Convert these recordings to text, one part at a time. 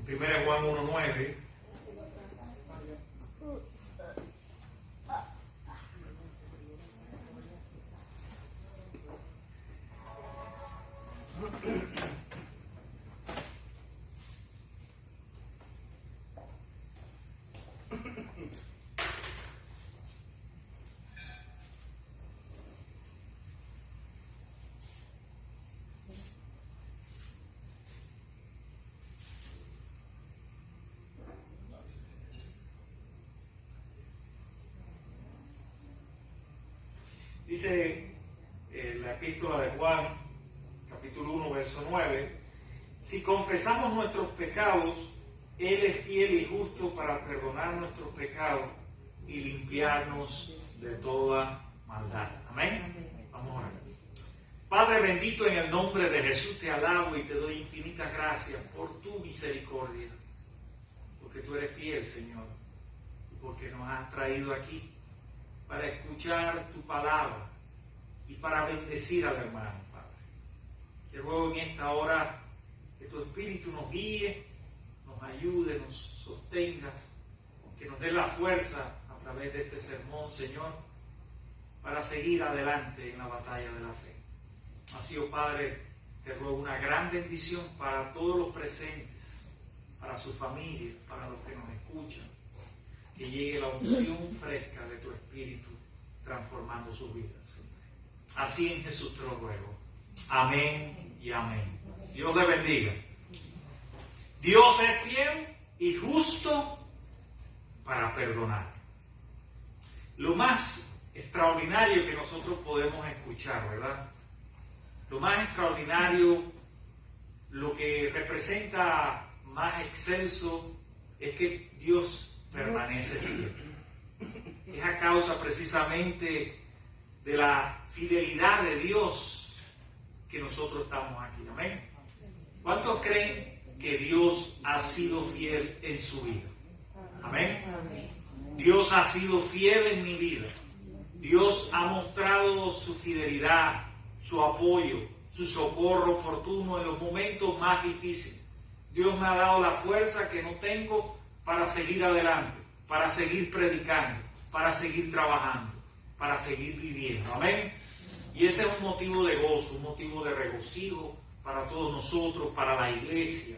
1 Juan 1:9. Dice la epístola de Juan, capítulo 1, verso 9, si confesamos nuestros pecados, Él es fiel y justo para perdonar nuestros pecados y limpiarnos de toda maldad. Amén. Vamos a orar. Padre bendito, en el nombre de Jesús te alabo y te doy infinitas gracias por tu misericordia, porque tú eres fiel, Señor, y porque nos has traído aquí para escuchar tu palabra y para bendecir al hermano, Padre. Te ruego en esta hora que tu Espíritu nos guíe, nos ayude, nos sostenga, que nos dé la fuerza a través de este sermón, Señor, para seguir adelante en la batalla de la fe. Así, oh Padre, te ruego una gran bendición para todos los presentes, para sus familias, para los que nos escuchan, que llegue la unción fresca de tu Espíritu transformando sus vidas. Así en Jesús te lo ruego. Amén y amén. Dios le bendiga. Dios es fiel y justo para perdonar. Lo más extraordinario que nosotros podemos escuchar, ¿verdad? Lo más extraordinario, lo que representa más excelso, es que Dios permanece fiel. Es a causa precisamente de la fidelidad de Dios que nosotros estamos aquí. Amén. ¿Cuántos creen que Dios ha sido fiel en su vida? Amén. Dios ha sido fiel en mi vida. Dios ha mostrado su fidelidad, su apoyo, su socorro oportuno en los momentos más difíciles. Dios me ha dado la fuerza que no tengo para seguir adelante, para seguir predicando, para seguir trabajando, para seguir viviendo. Amén. Y ese es un motivo de gozo, un motivo de regocijo para todos nosotros, para la iglesia.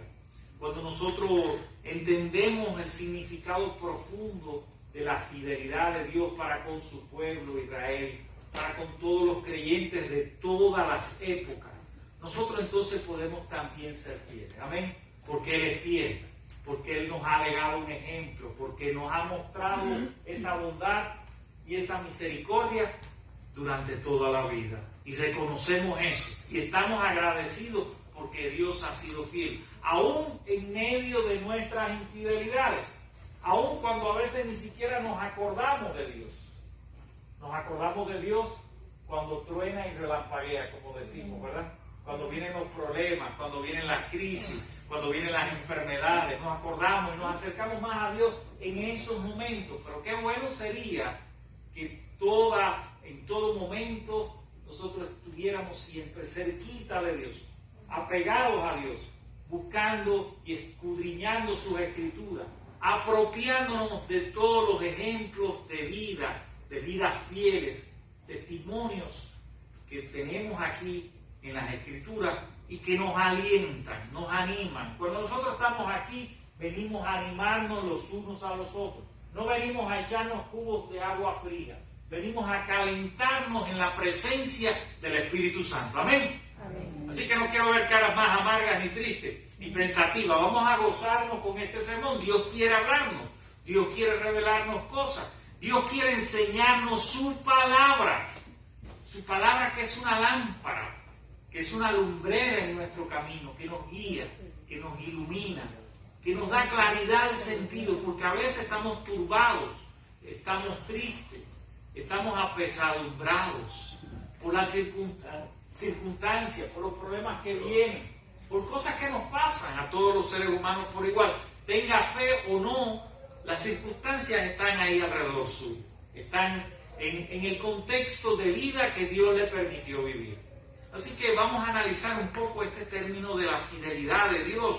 Cuando nosotros entendemos el significado profundo de la fidelidad de Dios para con su pueblo Israel, para con todos los creyentes de todas las épocas, nosotros entonces podemos también ser fieles. Amén. Porque Él es fiel, porque Él nos ha legado un ejemplo, porque nos ha mostrado esa bondad y esa misericordia durante toda la vida. Y reconocemos eso. Y estamos agradecidos porque Dios ha sido fiel. Aún en medio de nuestras infidelidades. Aún cuando a veces ni siquiera nos acordamos de Dios. Nos acordamos de Dios cuando truena y relampaguea, como decimos, ¿verdad? Cuando vienen los problemas, cuando vienen las crisis, cuando vienen las enfermedades, nos acordamos y nos acercamos más a Dios en esos momentos. Pero qué bueno sería que en todo momento nosotros estuviéramos siempre cerquita de Dios, apegados a Dios, buscando y escudriñando sus escrituras, apropiándonos de todos los ejemplos de vidas fieles, testimonios que tenemos aquí en las escrituras y que nos alientan, nos animan. Cuando nosotros estamos aquí, venimos a animarnos los unos a los otros. No venimos a echarnos cubos de agua fría. Venimos a calentarnos en la presencia del Espíritu Santo. Amén. Amén. Así que no quiero ver caras más amargas ni tristes, ni pensativas. Vamos a gozarnos con este sermón. Dios quiere hablarnos. Dios quiere revelarnos cosas. Dios quiere enseñarnos su palabra. Su palabra que es una lámpara, que es una lumbrera en nuestro camino, que nos guía, que nos ilumina, que nos da claridad de sentido, porque a veces estamos turbados, estamos tristes, estamos apesadumbrados por las circunstancias, por los problemas que vienen, por cosas que nos pasan a todos los seres humanos por igual. Tenga fe o no, las circunstancias están ahí alrededor suyo, están en el contexto de vida que Dios le permitió vivir. Así que vamos a analizar un poco este término de la fidelidad de Dios,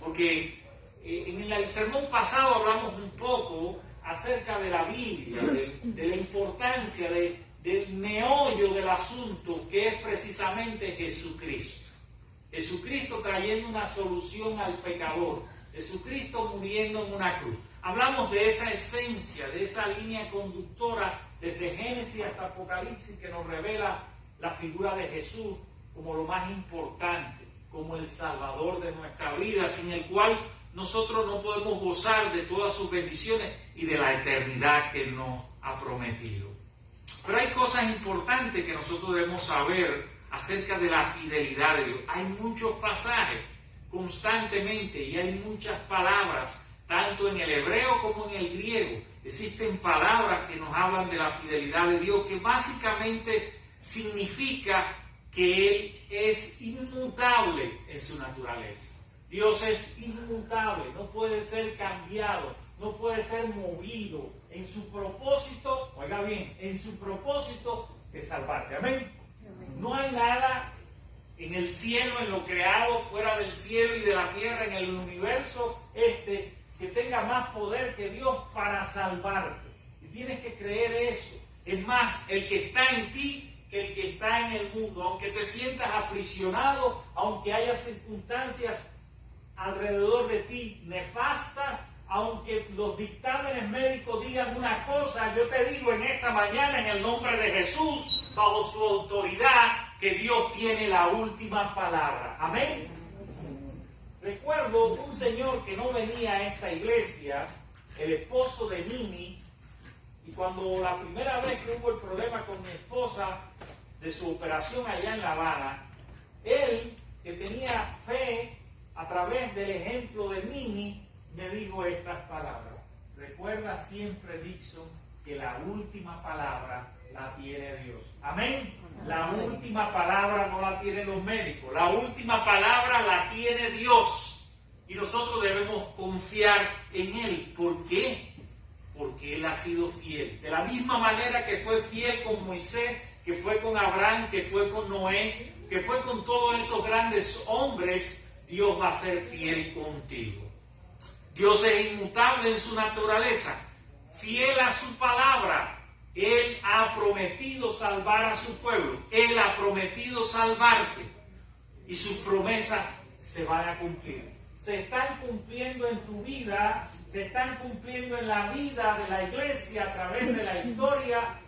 porque En el sermón pasado hablamos un poco acerca de la Biblia, de la importancia, del meollo del asunto, que es precisamente Jesucristo. Jesucristo trayendo una solución al pecador. Jesucristo muriendo en una cruz. Hablamos de esa esencia, de esa línea conductora desde Génesis hasta Apocalipsis que nos revela la figura de Jesús como lo más importante, como el Salvador de nuestra vida, sin el cual nosotros no podemos gozar de todas sus bendiciones y de la eternidad que Él nos ha prometido. Pero hay cosas importantes que nosotros debemos saber acerca de la fidelidad de Dios. Hay muchos pasajes constantemente y hay muchas palabras, tanto en el hebreo como en el griego. Existen palabras que nos hablan de la fidelidad de Dios, que básicamente significa que Él es inmutable en su naturaleza. Dios es inmutable, no puede ser cambiado, no puede ser movido en su propósito, oiga bien, en su propósito de salvarte. Amén. No hay nada en el cielo, en lo creado, fuera del cielo y de la tierra, en el universo que tenga más poder que Dios para salvarte. Y tienes que creer eso. Es más, el que está en ti que el que está en el mundo, aunque te sientas aprisionado, aunque haya circunstancias alrededor de ti nefastas, aunque los dictámenes médicos digan una cosa, yo te digo en esta mañana, en el nombre de Jesús, bajo su autoridad, que Dios tiene la última palabra. Amén. Recuerdo un señor que no venía a esta iglesia, el esposo de Mimi, y cuando la primera vez que hubo el problema con mi esposa de su operación allá en La Habana, él, que tenía fe a través del ejemplo de Mimi, me dijo estas palabras: recuerda siempre, Dixon, que la última palabra la tiene Dios. Amén. La última palabra no la tienen los médicos, la última palabra la tiene Dios. Y nosotros debemos confiar en Él. ¿Por qué? Porque Él ha sido fiel. De la misma manera que fue fiel con Moisés, que fue con Abraham, que fue con Noé, que fue con todos esos grandes hombres, Dios va a ser fiel contigo. Dios es inmutable en su naturaleza, fiel a su palabra. Él ha prometido salvar a su pueblo. Él ha prometido salvarte. Y sus promesas se van a cumplir. Se están cumpliendo en tu vida, se están cumpliendo en la vida de la iglesia a través de la historia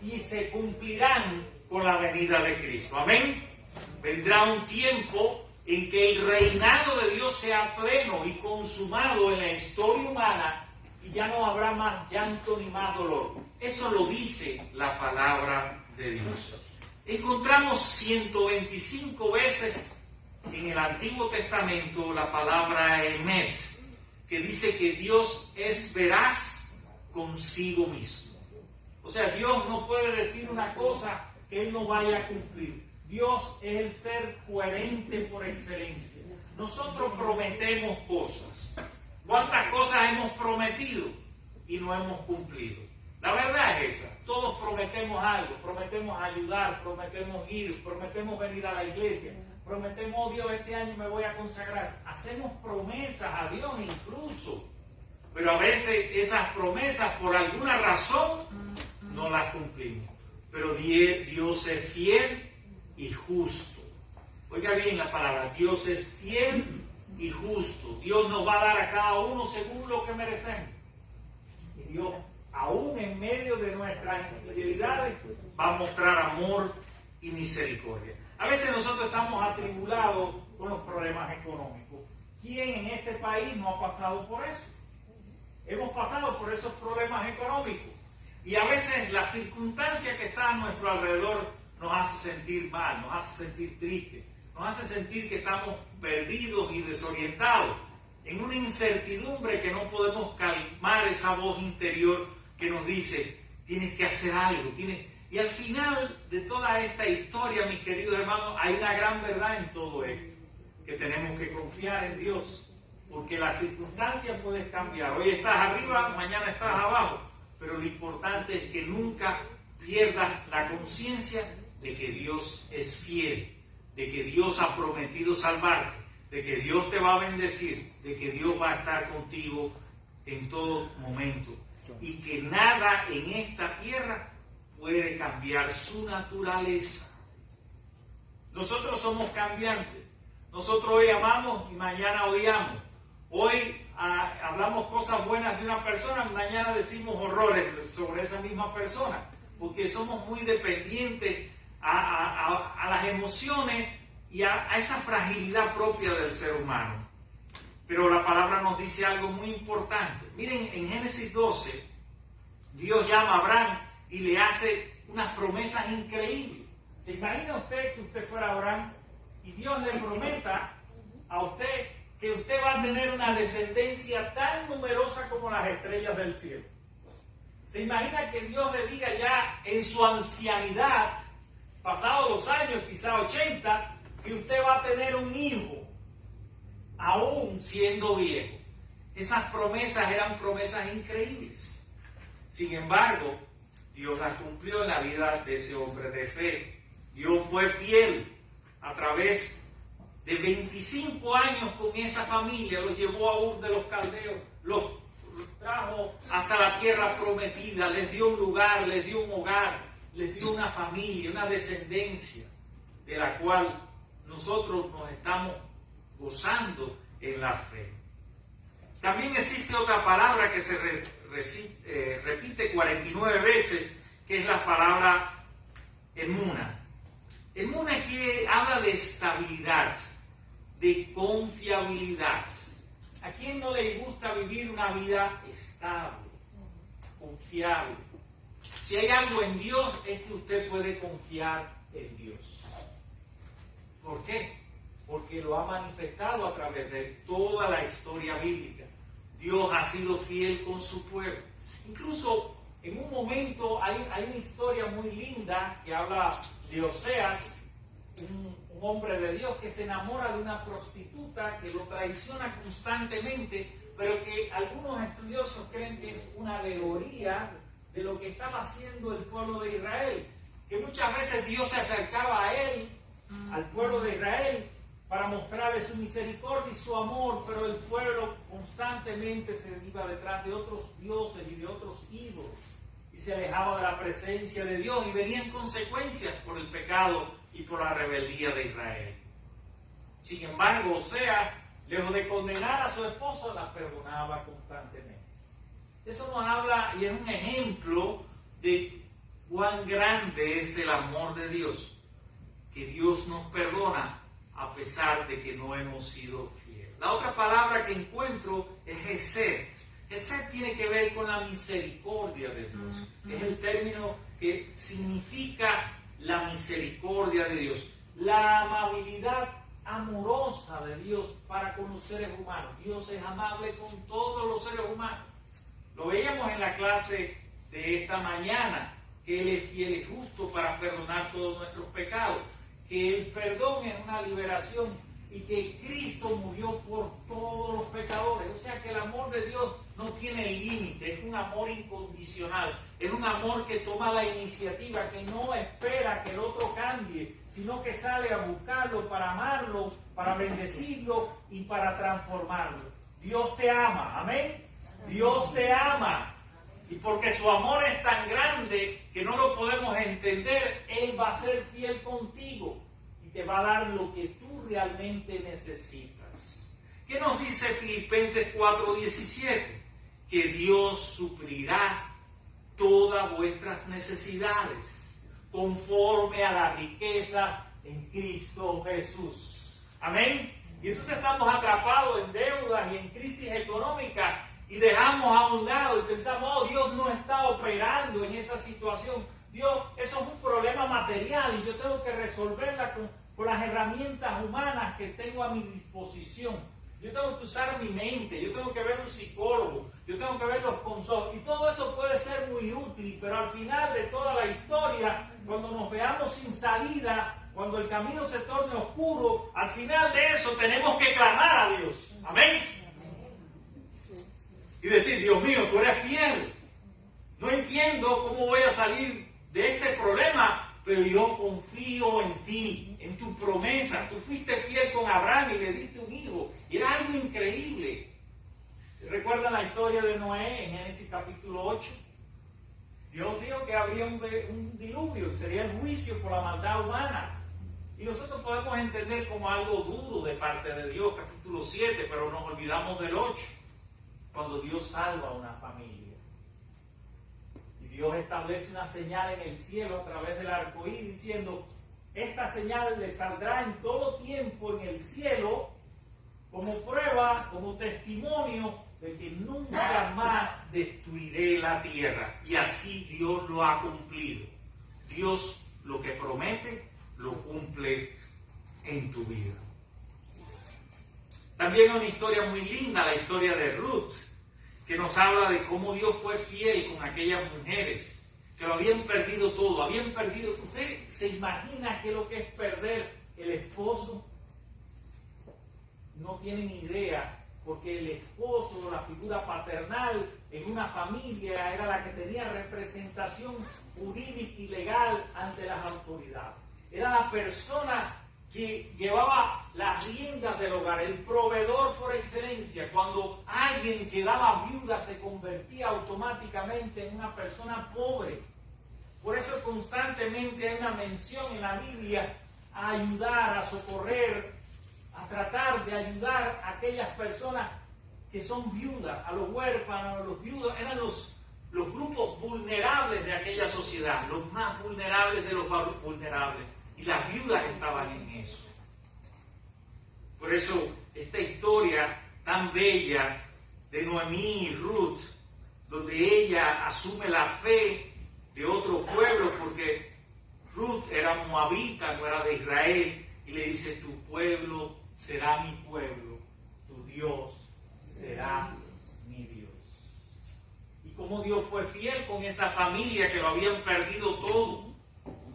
y se cumplirán con la venida de Cristo. Amén. Vendrá un tiempo en que el reinado de Dios sea pleno y consumado en la historia humana y ya no habrá más llanto ni más dolor. Eso lo dice la palabra de Dios. Encontramos 125 veces en el Antiguo Testamento la palabra emet, que dice que Dios es veraz consigo mismo. O sea, Dios no puede decir una cosa que Él no vaya a cumplir. Dios es el ser coherente por excelencia. Nosotros prometemos cosas. ¿Cuántas cosas hemos prometido y no hemos cumplido? La verdad es esa. Todos prometemos algo. Prometemos ayudar, prometemos ir, prometemos venir a la iglesia. Prometemos, oh Dios, este año me voy a consagrar. Hacemos promesas a Dios incluso. Pero a veces esas promesas por alguna razón no las cumplimos. Pero Dios es fiel y justo. Oiga bien la palabra, Dios es fiel y justo. Dios nos va a dar a cada uno según lo que merecemos. Y Dios, aún en medio de nuestras infidelidades, va a mostrar amor y misericordia. A veces nosotros estamos atribulados con los problemas económicos. ¿Quién en este país no ha pasado por eso? Hemos pasado por esos problemas económicos. Y a veces la circunstancia que está a nuestro alrededor nos hace sentir mal, nos hace sentir tristes, nos hace sentir que estamos perdidos y desorientados, en una incertidumbre que no podemos calmar esa voz interior que nos dice, tienes que hacer algo, Y al final de toda esta historia, mis queridos hermanos, hay una gran verdad en todo esto, que tenemos que confiar en Dios, porque las circunstancias pueden cambiar. Hoy estás arriba, mañana estás abajo, pero lo importante es que nunca pierdas la conciencia de que Dios es fiel, de que Dios ha prometido salvarte, de que Dios te va a bendecir, de que Dios va a estar contigo en todo momento y que nada en esta tierra puede cambiar su naturaleza. Nosotros somos cambiantes. Nosotros hoy amamos y mañana odiamos. Hoy hablamos cosas buenas de una persona, mañana decimos horrores sobre esa misma persona, porque somos muy dependientes a las emociones y a esa fragilidad propia del ser humano. Pero la palabra nos dice algo muy importante. Miren, en Génesis 12, Dios llama a Abraham y le hace unas promesas increíbles. ¿Se imagina usted que usted fuera Abraham y Dios le prometa a usted que usted va a tener una descendencia tan numerosa como las estrellas del cielo? ¿Se imagina que Dios le diga ya en su ancianidad, pasados los años, quizá 80, que usted va a tener un hijo, aún siendo viejo? Esas promesas eran promesas increíbles. Sin embargo, Dios las cumplió en la vida de ese hombre de fe. Dios fue fiel a través de 25 años con esa familia. Los llevó a Ur de los Caldeos, los trajo hasta la tierra prometida, les dio un lugar, les dio un hogar, les dio una familia, una descendencia de la cual nosotros nos estamos gozando en la fe. También existe otra palabra que se repite 49 veces, que es la palabra emuna. Emuna que habla de estabilidad, de confiabilidad. ¿A quién no le gusta vivir una vida estable, confiable? Si hay algo en Dios, es que usted puede confiar en Dios. ¿Por qué? Porque lo ha manifestado a través de toda la historia bíblica. Dios ha sido fiel con su pueblo. Incluso en un momento hay una historia muy linda que habla de Oseas, un hombre de Dios que se enamora de una prostituta que lo traiciona constantemente, pero que algunos estudiosos creen que es una alegoría de lo que estaba haciendo el pueblo de Israel, que muchas veces Dios se acercaba a él, al pueblo de Israel, para mostrarle su misericordia y su amor, pero el pueblo constantemente se iba detrás de otros dioses y de otros ídolos y se alejaba de la presencia de Dios, y venían consecuencias por el pecado y por la rebeldía de Israel. Sin embargo, Oseas, lejos de condenar a su esposa, la perdonaba constantemente. Eso nos habla y es un ejemplo de cuán grande es el amor de Dios, que Dios nos perdona a pesar de que no hemos sido fieles. La otra palabra que encuentro es hesed. Hesed tiene que ver con la misericordia de Dios. Es el término que significa la misericordia de Dios, la amabilidad amorosa de Dios para con los seres humanos. Dios es amable con todos los seres humanos. Lo veíamos en la clase de esta mañana, que Él es fiel y justo para perdonar todos nuestros pecados, que el perdón es una liberación y que Cristo murió por todos los pecadores. O sea que el amor de Dios no tiene límite, es un amor incondicional, es un amor que toma la iniciativa, que no espera que el otro cambie, sino que sale a buscarlo para amarlo, para bendecirlo y para transformarlo. Dios te ama, amén. Dios te ama. Y porque su amor es tan grande que no lo podemos entender, Él va a ser fiel contigo y te va a dar lo que tú realmente necesitas. ¿Qué nos dice Filipenses 4:17? Que Dios suplirá todas vuestras necesidades conforme a la riqueza en Cristo Jesús. Amén. Y entonces estamos atrapados en deudas y en crisis económica y dejamos a un lado y pensamos, oh, Dios no está operando en esa situación. Dios, eso es un problema material y yo tengo que resolverla con las herramientas humanas que tengo a mi disposición. Yo tengo que usar mi mente, yo tengo que ver un psicólogo, yo tengo que ver los consejos. Y todo eso puede ser muy útil, pero al final de toda la historia, cuando nos veamos sin salida, cuando el camino se torne oscuro, al final de eso tenemos que clamar a Dios. Amén. Y decir, Dios mío, tú eres fiel. No entiendo cómo voy a salir de este problema, pero yo confío en ti. en tu promesa. Tú fuiste fiel con Abraham y le diste un hijo. Y era algo increíble. ¿Se recuerdan la historia de Noé en Génesis capítulo 8? Dios dijo que habría un diluvio, sería el juicio por la maldad humana. Y nosotros podemos entender como algo duro de parte de Dios, capítulo 7, pero nos olvidamos del 8, cuando Dios salva a una familia. Y Dios establece una señal en el cielo a través del arco iris diciendo, esta señal le saldrá en todo tiempo en el cielo como prueba, como testimonio de que nunca más destruiré la tierra. Y así Dios lo ha cumplido. Dios lo que promete, lo cumple en tu vida. También hay una historia muy linda, la historia de Ruth, que nos habla de cómo Dios fue fiel con aquellas mujeres que lo habían perdido todo, habían perdido. ¿Usted se imagina qué es lo que es perder el esposo? No tienen idea, porque el esposo, la figura paternal en una familia, era la que tenía representación jurídica y legal ante las autoridades. Era la persona que llevaba las riendas del hogar, el proveedor por excelencia. Cuando alguien quedaba viuda se convertía automáticamente en una persona pobre. Por eso constantemente hay una mención en la Biblia a ayudar, a socorrer, a tratar de ayudar a aquellas personas que son viudas, a los huérfanos, a los viudos. Eran los grupos vulnerables de aquella sociedad, los más vulnerables de los vulnerables. Y las viudas estaban en eso. Por eso esta historia tan bella de Noemí y Ruth, donde ella asume la fe de otro pueblo, porque Ruth era moabita, no era de Israel, y le dice, tu pueblo será mi pueblo, tu Dios será mi Dios. Y como Dios fue fiel con esa familia que lo habían perdido todo,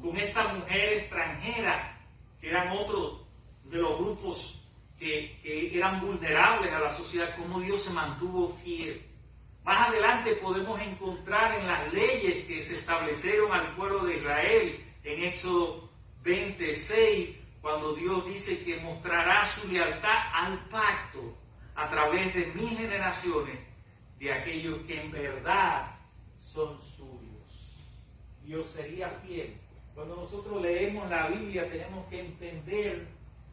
con esta mujer extranjera, que eran otros de los grupos que eran vulnerables a la sociedad, como Dios se mantuvo fiel. Más adelante podemos encontrar en las leyes que se establecieron al pueblo de Israel, en Éxodo 26, cuando Dios dice que mostrará su lealtad al pacto a través de mis generaciones, de aquellos que en verdad son suyos. Dios sería fiel. Cuando nosotros leemos la Biblia tenemos que entender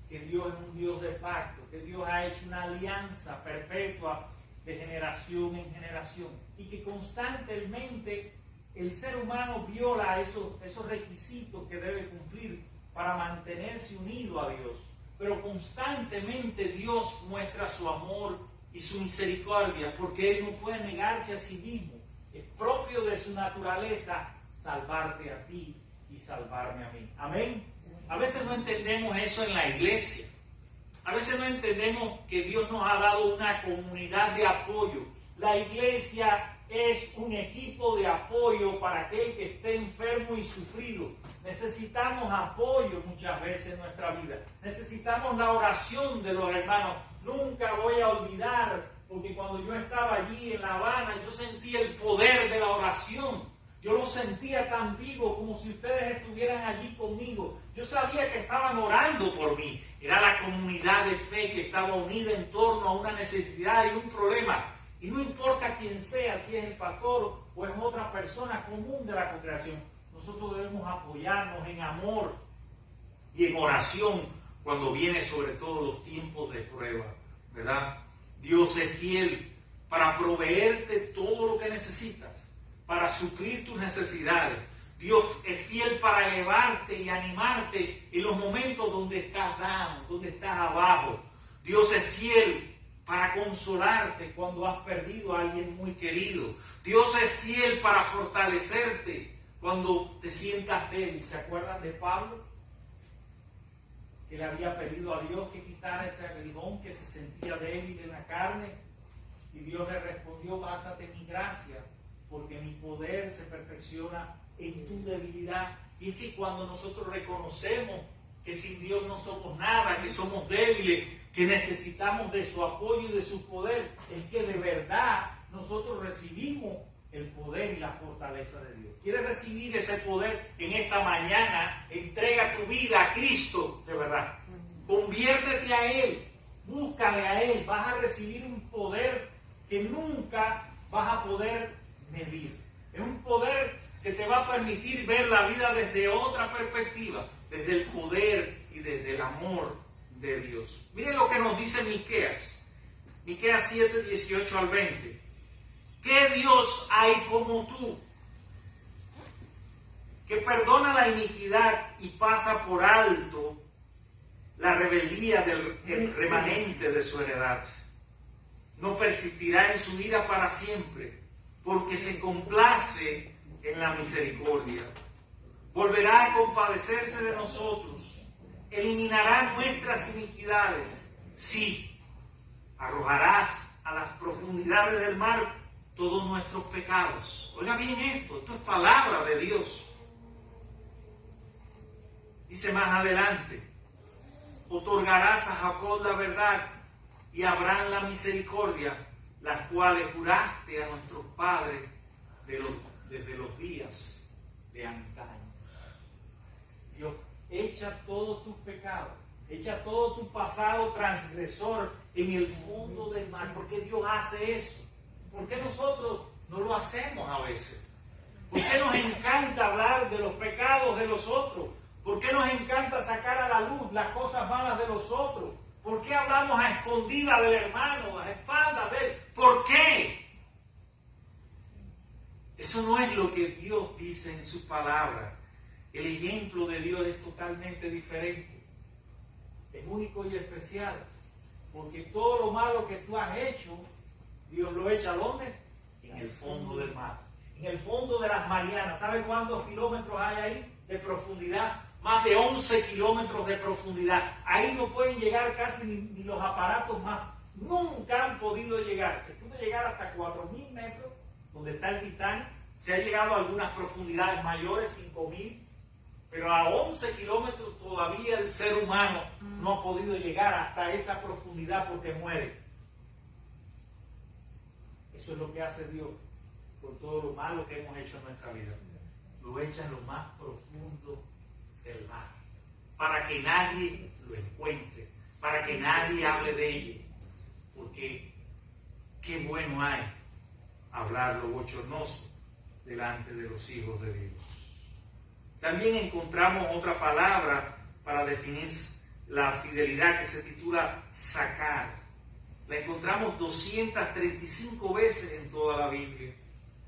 que Dios es un Dios de pacto, que Dios ha hecho una alianza perpetua de generación en generación y que constantemente el ser humano viola esos requisitos que debe cumplir para mantenerse unido a Dios. Pero constantemente Dios muestra su amor y su misericordia, porque Él no puede negarse a sí mismo. Es propio de su naturaleza salvarte a ti y salvarme a mí. Amén. A veces no entendemos eso en la iglesia. A veces no entendemos que Dios nos ha dado una comunidad de apoyo. La iglesia es un equipo de apoyo para aquel que esté enfermo y sufrido. Necesitamos apoyo muchas veces en nuestra vida. Necesitamos la oración de los hermanos. Nunca voy a olvidar, porque cuando yo estaba allí en La Habana, yo sentía el poder de la oración. Yo lo sentía tan vivo como si ustedes estuvieran allí conmigo. Yo sabía que estaban orando por mí. Era la comunidad de fe que estaba unida en torno a una necesidad y un problema. Y no importa quién sea, si es el pastor o es otra persona común de la congregación, nosotros debemos apoyarnos en amor y en oración cuando viene sobre todo los tiempos de prueba, ¿verdad? Dios es fiel para proveerte todo lo que necesitas, para suplir tus necesidades. Dios es fiel para elevarte y animarte en los momentos donde estás down, donde estás abajo. Dios es fiel para consolarte cuando has perdido a alguien muy querido. Dios es fiel para fortalecerte cuando te sientas débil. ¿Se acuerdan de Pablo? Que le había pedido a Dios que quitara ese aguijón, que se sentía débil en la carne. Y Dios le respondió, bástate mi gracia, porque mi poder se perfecciona en tu debilidad. Y es que cuando nosotros reconocemos que sin Dios no somos nada, que somos débiles, que necesitamos de su apoyo y de su poder, es que de verdad nosotros recibimos el poder y la fortaleza de Dios. ¿Quieres recibir ese poder en esta mañana? Entrega tu vida a Cristo de verdad. Conviértete a Él. Búscale a Él. Vas a recibir un poder que nunca vas a poder medir. Es un poder que te va a permitir ver la vida desde otra perspectiva, desde el poder y desde el amor de Dios. Miren lo que nos dice Miqueas. Miqueas 7, 18 al 20. ¿Qué Dios hay como tú? Que perdona la iniquidad y pasa por alto la rebeldía del remanente de su heredad. No persistirá en su ira para siempre, porque se complace en la misericordia. Volverá a compadecerse de nosotros, eliminará nuestras iniquidades. Sí, arrojarás a las profundidades del mar todos nuestros pecados. Oiga bien esto es palabra de Dios. Dice más adelante, otorgarás a Jacob la verdad y a Abraham la misericordia, las cuales juraste a nuestros padres desde los días de antaño. Dios echa todos tus pecados, echa todo tu pasado transgresor en el fondo del mar. ¿Por qué Dios hace eso? ¿Por qué nosotros no lo hacemos a veces? ¿Por qué nos encanta hablar de los pecados de los otros? ¿Por qué nos encanta sacar a la luz las cosas malas de los otros? ¿Por qué hablamos a escondidas del hermano, a espaldas de él? ¿Por qué? Eso no es lo que Dios dice en su palabra. El ejemplo de Dios es totalmente diferente. Es único y especial. Porque todo lo malo que tú has hecho, Dios lo echa ¿dónde? En el fondo del mar. En el fondo de las Marianas. ¿Sabe cuántos kilómetros hay ahí de profundidad? Más de 11 kilómetros de profundidad. Ahí no pueden llegar casi ni los aparatos más. Nunca han podido llegar. Se pudo llegar hasta 4.000 metros, donde está el Titán. Se ha llegado a algunas profundidades mayores, 5.000. Pero a 11 kilómetros todavía el ser humano no ha podido llegar hasta esa profundidad porque muere. Eso es lo que hace Dios por todo lo malo que hemos hecho en nuestra vida. Lo echa en lo más profundo del mar, para que nadie lo encuentre, para que nadie hable de ella, porque qué bueno hay hablar lo bochornoso delante de los hijos de Dios. También encontramos otra palabra para definir la fidelidad que se titula sacar. La encontramos 235 veces en toda la Biblia,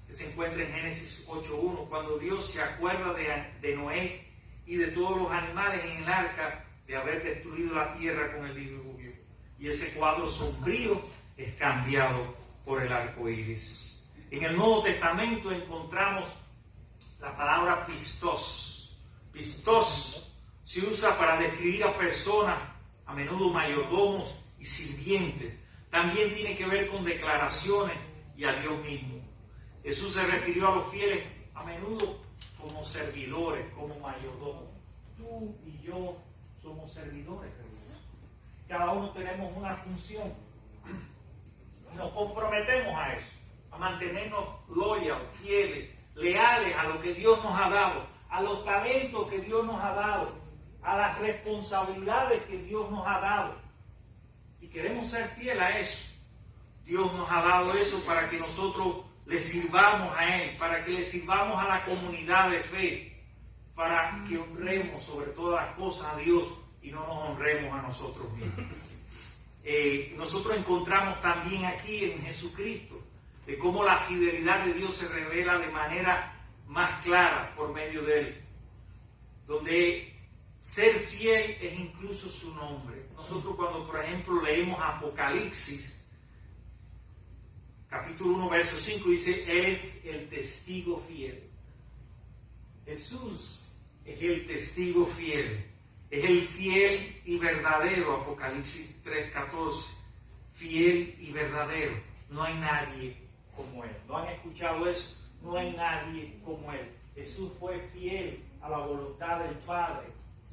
que se encuentra en Génesis 8.1, cuando Dios se acuerda de Noé y de todos los animales en el arca, de haber destruido la tierra con el diluvio. Y ese cuadro sombrío es cambiado por el arco iris. En el Nuevo Testamento encontramos la palabra pistos. Pistos se usa para describir a personas, a menudo mayordomos y sirvientes. También tiene que ver con declaraciones y a Dios mismo. Jesús se refirió a los fieles a menudo como servidores, como mayordomos. Tú y yo somos servidores de Dios. Cada uno tenemos una función. Nos comprometemos a eso, a mantenernos loyales, fieles, leales a lo que Dios nos ha dado, a los talentos que Dios nos ha dado, a las responsabilidades que Dios nos ha dado. Y queremos ser fieles a eso. Dios nos ha dado eso para que nosotros le sirvamos a Él, para que le sirvamos a la comunidad de fe, para que honremos sobre todas las cosas a Dios y no nos honremos a nosotros mismos. Nosotros encontramos también aquí en Jesucristo de cómo la fidelidad de Dios se revela de manera más clara por medio de Él, donde ser fiel es incluso su nombre. Nosotros cuando, por ejemplo, leemos Apocalipsis, capítulo 1, verso 5, dice, Él es el testigo fiel. Jesús es el testigo fiel. Es el fiel y verdadero, Apocalipsis 3:14. Fiel y verdadero. No hay nadie como Él. ¿No han escuchado eso? No hay nadie como Él. Jesús fue fiel a la voluntad del Padre.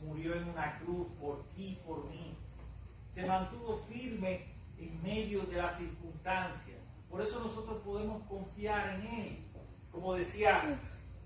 Murió en una cruz por ti, por mí. Se mantuvo firme en medio de las circunstancias. Por eso nosotros podemos confiar en Él. Como decía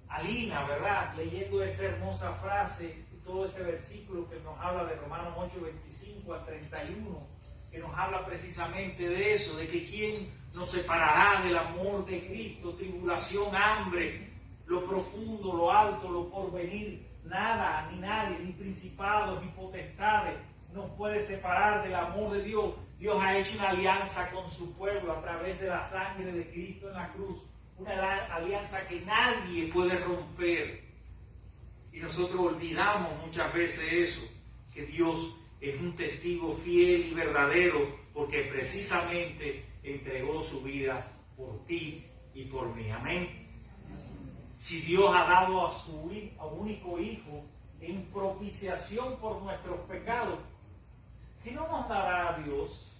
Alina, ¿verdad? Leyendo esa hermosa frase, todo ese versículo que nos habla de Romanos 8, 25 al 31, que nos habla precisamente de eso, de que quién nos separará del amor de Cristo, tribulación, hambre, lo profundo, lo alto, lo porvenir, nada, ni nadie, ni principados, ni potestades, nos puede separar del amor de Dios. Dios ha hecho una alianza con su pueblo a través de la sangre de Cristo en la cruz, una alianza que nadie puede romper. Y nosotros olvidamos muchas veces eso, que Dios es un testigo fiel y verdadero, porque precisamente entregó su vida por ti y por mí. Amén. Si Dios ha dado a su único Hijo en propiciación por nuestros pecados, ¿qué no nos dará a Dios?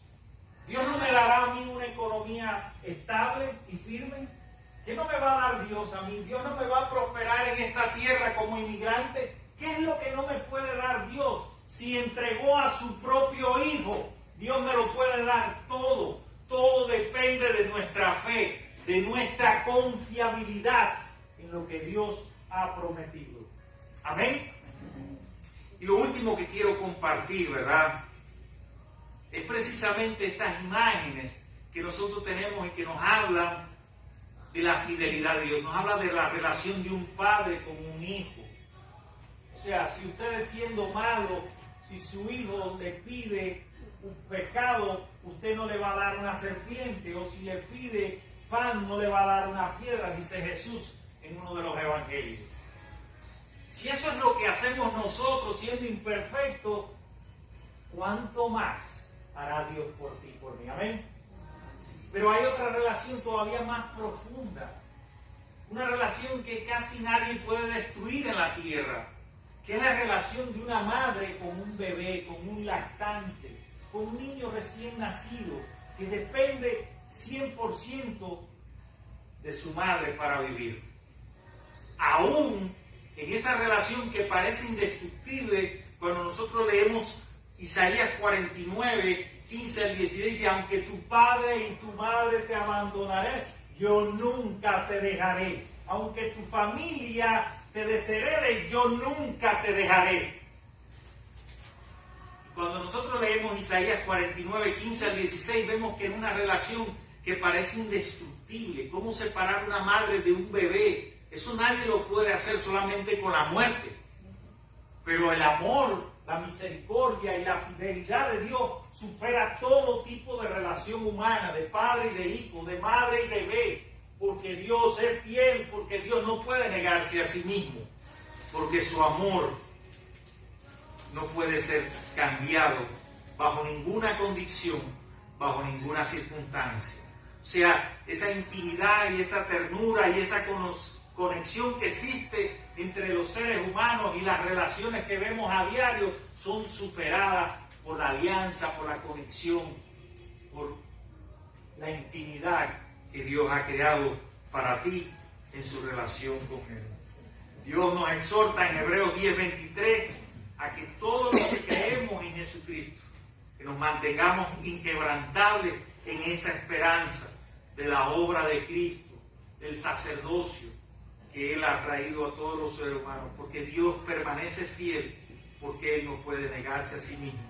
¿Dios no me dará a mí una economía estable y firme? ¿Qué no me va a dar Dios a mí? ¿Dios no me va a prosperar en esta tierra como inmigrante? ¿Qué es lo que no me puede dar Dios? Si entregó a su propio Hijo, Dios me lo puede dar todo. Todo depende de nuestra fe, de nuestra confiabilidad en lo que Dios ha prometido. Amén. Y lo último que quiero compartir, ¿verdad?, es precisamente estas imágenes que nosotros tenemos y que nos hablan de la fidelidad de Dios. Nos habla de la relación de un padre con un hijo. O sea, si ustedes siendo malos, si su hijo le pide un pecado, usted no le va a dar una serpiente, o si le pide pan, no le va a dar una piedra, dice Jesús en uno de los evangelios. Si eso es lo que hacemos nosotros siendo imperfectos, ¿cuánto más hará Dios por ti y por mí? Amén. Pero hay otra relación todavía más profunda, una relación que casi nadie puede destruir en la tierra, que es la relación de una madre con un bebé, con un lactante, con un niño recién nacido, que depende 100% de su madre para vivir. Aún en esa relación que parece indestructible, cuando nosotros leemos Isaías 49, 15 al 16, dice: aunque tu padre y tu madre te abandonaré, yo nunca te dejaré. Aunque tu familia te desherede, yo nunca te dejaré. Cuando nosotros leemos Isaías 49, 15 al 16, vemos que es una relación que parece indestructible. ¿Cómo separar una madre de un bebé? Eso nadie lo puede hacer, solamente con la muerte. Pero el amor, la misericordia y la fidelidad de Dios supera todo tipo de relación humana, de padre y de hijo, de madre y bebé, porque Dios es fiel, porque Dios no puede negarse a sí mismo, porque su amor no puede ser cambiado bajo ninguna condición, bajo ninguna circunstancia. O sea, esa intimidad y esa ternura y esa conexión que existe entre los seres humanos y las relaciones que vemos a diario son superadas por la alianza, por la conexión, por la intimidad que Dios ha creado para ti en su relación con Él. Dios nos exhorta en Hebreos 10:23 a que todos los que creemos en Jesucristo, que nos mantengamos inquebrantables en esa esperanza de la obra de Cristo, del sacerdocio que Él ha traído a todos los seres humanos, porque Dios permanece fiel, porque Él no puede negarse a sí mismo.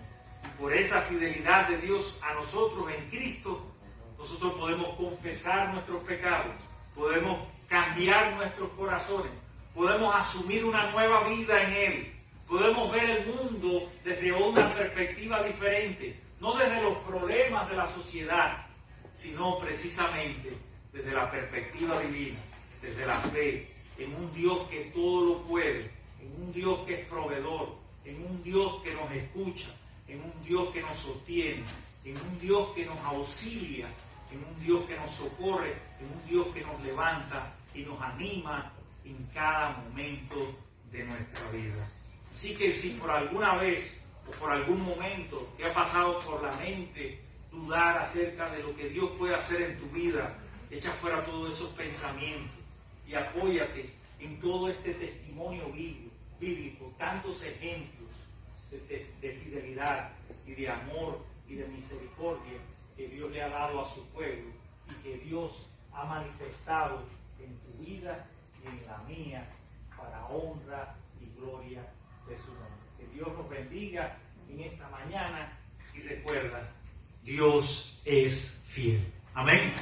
Y por esa fidelidad de Dios a nosotros en Cristo, nosotros podemos confesar nuestros pecados, podemos cambiar nuestros corazones, podemos asumir una nueva vida en Él, podemos ver el mundo desde una perspectiva diferente, no desde los problemas de la sociedad, sino precisamente desde la perspectiva divina, desde la fe en un Dios que todo lo puede, en un Dios que es proveedor, en un Dios que nos escucha, en un Dios que nos sostiene, en un Dios que nos auxilia, en un Dios que nos socorre, en un Dios que nos levanta y nos anima en cada momento de nuestra vida. Así que si por alguna vez o por algún momento te ha pasado por la mente dudar acerca de lo que Dios puede hacer en tu vida, echa fuera todos esos pensamientos y apóyate en todo este testimonio bíblico, tantos ejemplos de fidelidad y de amor y de misericordia que Dios le ha dado a su pueblo y que Dios ha manifestado en tu vida y en la mía, para honra y gloria de su nombre. Que Dios nos bendiga en esta mañana y recuerda, Dios es fiel. Amén.